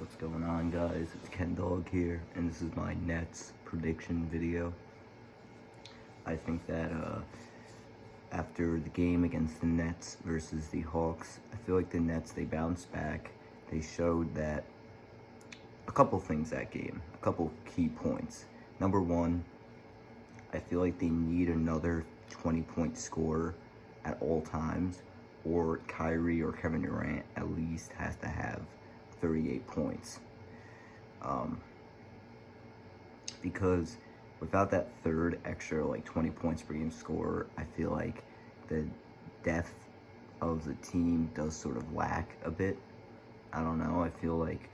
What's going on, guys? It's Ken Dog here, and this is my Nets prediction video. I think that after the game against the Nets versus the Hawks, I feel like the Nets, they bounced back. They showed that a couple things that game, a couple key points. Number one, I feel like they need another 20-point scorer at all times, or Kyrie or Kevin Durant at least has to have 38 points. Because without that third extra 20 points per game scorer, I feel like the depth of the team does sort of lack a bit. I don't know, I feel like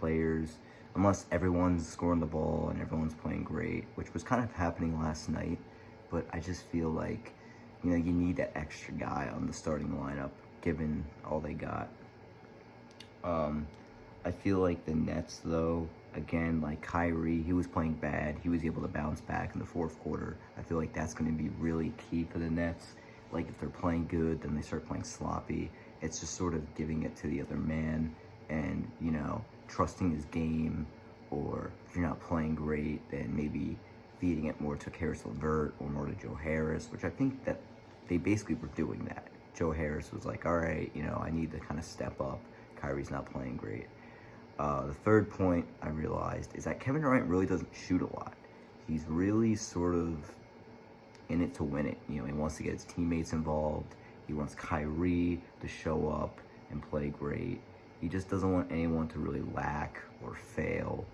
players, unless everyone's scoring the ball and everyone's playing great, which was kind of happening last night, but I just feel like, you need that extra guy on the starting lineup, given all they got. I feel like the Nets, though, again, like Kyrie, he was playing bad. He was able to bounce back in the fourth quarter. I feel like that's going to be really key for the Nets. Like, if they're playing good, then they start playing sloppy. It's just sort of giving it to the other man and, trusting his game. Or if you're not playing great, then maybe feeding it more to Caris LeVert or more to Joe Harris, which I think that they basically were doing that. Joe Harris was like, all right, I need to kind of step up. Kyrie's not playing great. The third point I realized is that Kevin Durant really doesn't shoot a lot. He's really sort of in it to win it. He wants to get his teammates involved. He wants Kyrie to show up and play great. He just doesn't want anyone to really lack or fail.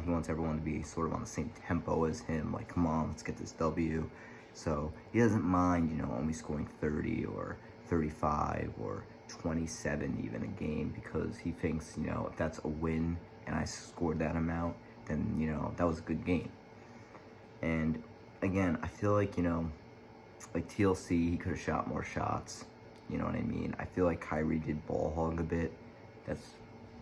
He wants everyone to be sort of on the same tempo as him. Like, come on, let's get this W. So he doesn't mind, only scoring 30 or 35 or 27 even a game, because he thinks, if that's a win and I scored that amount, then, that was a good game. And again, I feel like, like TLC, he could have shot more shots. You know what I mean? I feel like Kyrie did ball hog a bit. That's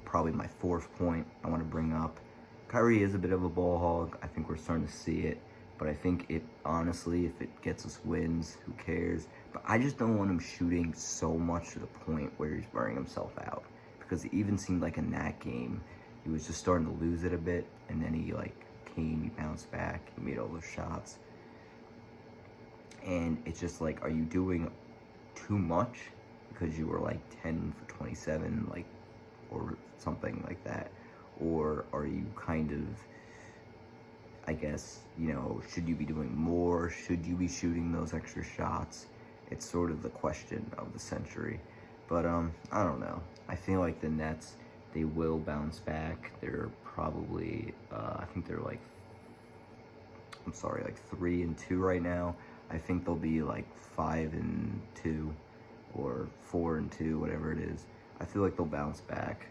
probably my fourth point I want to bring up. Kyrie is a bit of a ball hog. I think we're starting to see it. But I think honestly, if it gets us wins, who cares? But I just don't want him shooting so much to the point where he's wearing himself out. Because it even seemed like in that game, he was just starting to lose it a bit. And then he he bounced back, he made all those shots. And it's just like, are you doing too much? Because you were 10 for 27, or something like that. Or are you kind of, I guess, should you be doing more? Should you be shooting those extra shots? It's sort of the question of the century. But, I don't know. I feel like the Nets, they will bounce back. They're probably, I think they're 3-2 right now. I think they'll be 5-2 or 4-2, whatever it is. I feel like they'll bounce back.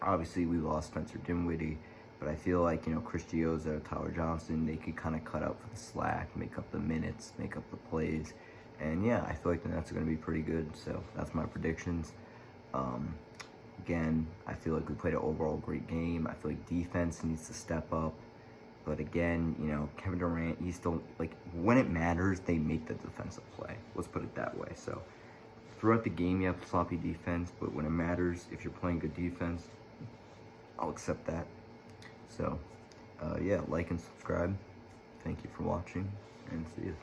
Obviously, we lost Spencer Dinwiddie. But I feel like, Chris Chiozza, Tyler Johnson, they could kind of cut out for the slack, make up the minutes, make up the plays. And yeah, I feel like the Nets are going to be pretty good. So that's my predictions. Again, I feel like we played an overall great game. I feel like defense needs to step up. But again, Kevin Durant, he's still, when it matters, they make the defensive play. Let's put it that way. So throughout the game, you have sloppy defense. But when it matters, if you're playing good defense, I'll accept that. So, yeah, like and subscribe. Thank you for watching, and see you.